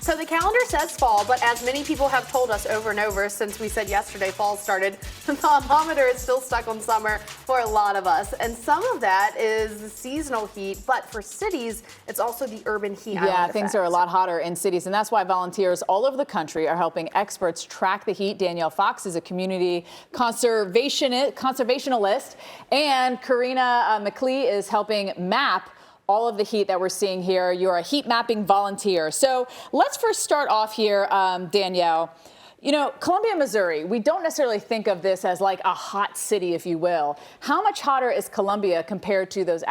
So the calendar says fall, but as many people have told us over and over since we said yesterday fall started, the thermometer is still stuck on summer for a lot of us. And some of that is the seasonal heat, but for cities, it's also the urban heat. Yeah, things are a lot hotter in cities, and that's why volunteers all over the country are helping experts track the heat. Danielle Fox is a community conservationalist, and Karina McLee is helping map all of the heat that we're seeing here. You're a heat mapping volunteer. So let's first start off here, Danielle. You know, Columbia, Missouri, we don't necessarily think of this as like a hot city, if you will. How much hotter is Columbia compared to those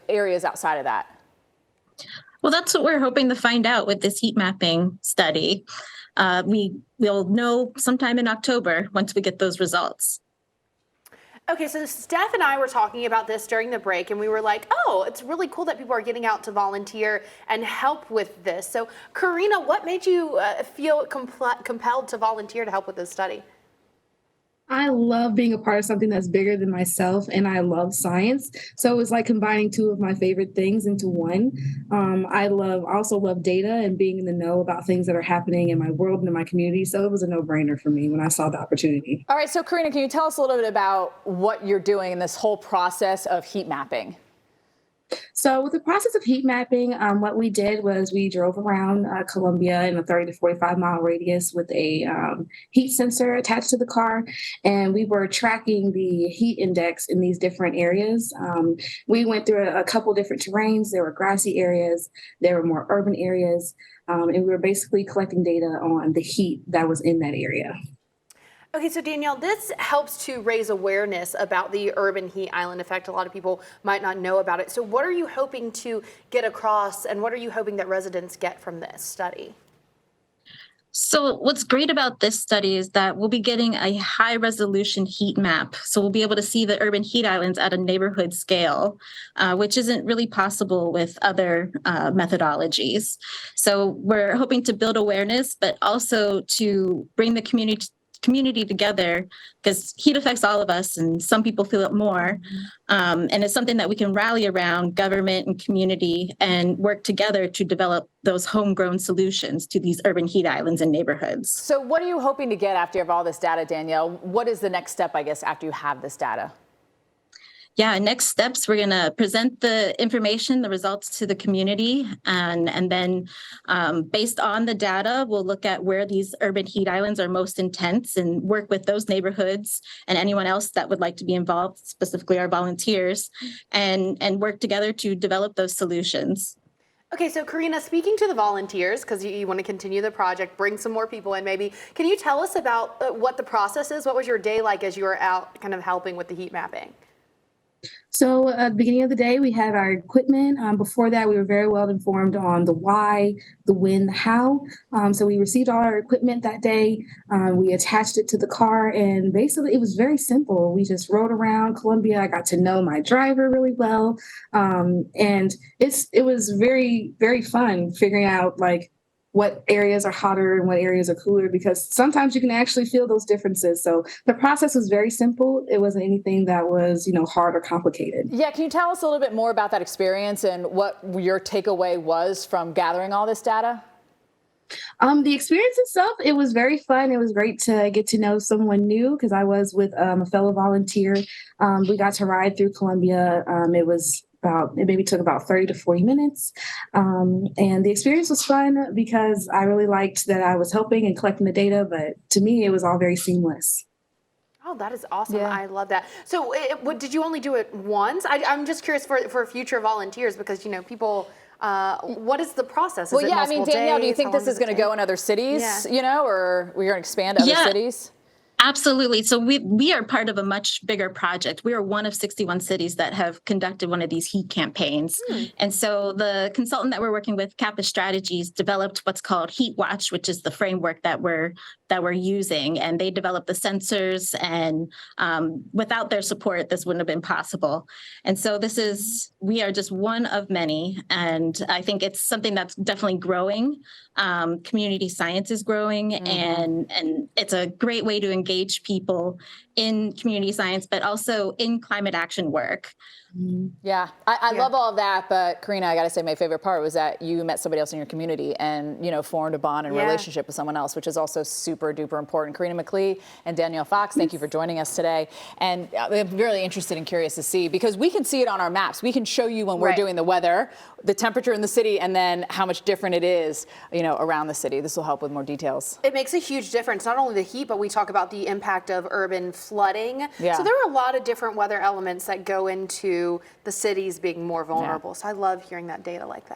areas outside of that? Well, that's what we're hoping to find out with this heat mapping study. We'll know sometime in October once we get those results. Okay, so Steph and I were talking about this during the break, and we were like, oh, it's really cool that people are getting out to volunteer and help with this. So, Karina, what made you feel compelled to volunteer to help with this study? I love being a part of something that's bigger than myself, and I love science. So it was like combining two of my favorite things into one. I also love data and being in the know about things that are happening in my world and in my community. So it was a no-brainer for me when I saw the opportunity. All right, so Karina, can you tell us a little bit about what you're doing in this whole process of heat mapping? So with the process of heat mapping, what we did was we drove around Columbia in a 30 to 45 mile radius with a heat sensor attached to the car, and we were tracking the heat index in these different areas. We went through a couple different terrains. There were grassy areas, there were more urban areas, and we were basically collecting data on the heat that was in that area. Okay, so Danielle, this helps to raise awareness about the urban heat island effect. A lot of people might not know about it. So what are you hoping to get across, and what are you hoping that residents get from this study? So what's great about this study is that we'll be getting a high resolution heat map. So we'll be able to see the urban heat islands at a neighborhood scale, which isn't really possible with other methodologies. So we're hoping to build awareness, but also to bring the community together, because heat affects all of us and some people feel it more. And it's something that we can rally around, government and community, and work together to develop those homegrown solutions to these urban heat islands and neighborhoods. So what are you hoping to get after you have all this data, Danielle? What is the next step, I guess, after you have this data? Yeah, next steps, we're going to present the information, the results to the community, and then based on the data, we'll look at where these urban heat islands are most intense and work with those neighborhoods and anyone else that would like to be involved, specifically our volunteers, and work together to develop those solutions. Okay, so Karina, speaking to the volunteers, because you want to continue the project, bring some more people in maybe, can you tell us about what the process is? What was your day like as you were out kind of helping with the heat mapping? So at the beginning of the day, we had our equipment. Before that, we were very well informed on the why, the when, the how. So we received all our equipment that day. We attached it to the car, and basically it was very simple. We just rode around Columbia. I got to know my driver really well. And it was very, very fun figuring out like what areas are hotter and what areas are cooler, because sometimes you can actually feel those differences. So the process was very simple. It wasn't anything that was, hard or complicated. Yeah, can you tell us a little bit more about that experience and what your takeaway was from gathering all this data? The experience itself, it was very fun. It was great to get to know someone new because I was with a fellow volunteer. We got to ride through Columbia. It maybe took about 30 to 40 minutes. And the experience was fun because I really liked that I was helping and collecting the data, but to me, it was all very seamless. Oh, that is awesome. Yeah. I love that. So did you only do it once? I'm just curious for future volunteers because, people, what is the process? Well, yeah, I mean, Danielle, do you think this is going to go in other cities, or we're going to expand to other cities? Absolutely. So we are part of a much bigger project. We are one of 61 cities that have conducted one of these heat campaigns. And so the consultant that we're working with, Kappa Strategies, developed what's called Heat Watch, which is the framework that we're using. And they developed the sensors, and without their support, this wouldn't have been possible. And so we are just one of many. And I think it's something that's definitely growing. Community science is growing, and it's a great way to engage people in community science, but also in climate action work. Yeah, I love all of that, but Karina, I gotta say my favorite part was that you met somebody else in your community and, you know, formed a bond and relationship with someone else, which is also super duper important. Karina McLean and Danielle Fox, thank you for joining us today. And I'm really interested and curious to see, because we can see it on our maps. We can show you when we're doing the weather, the temperature in the city, and then how much different it is, you know, around the city. This will help with more details. It makes a huge difference, not only the heat, but we talk about the impact of urban flooding. Yeah. So there are a lot of different weather elements that go into the cities being more vulnerable. So I love hearing that data like that.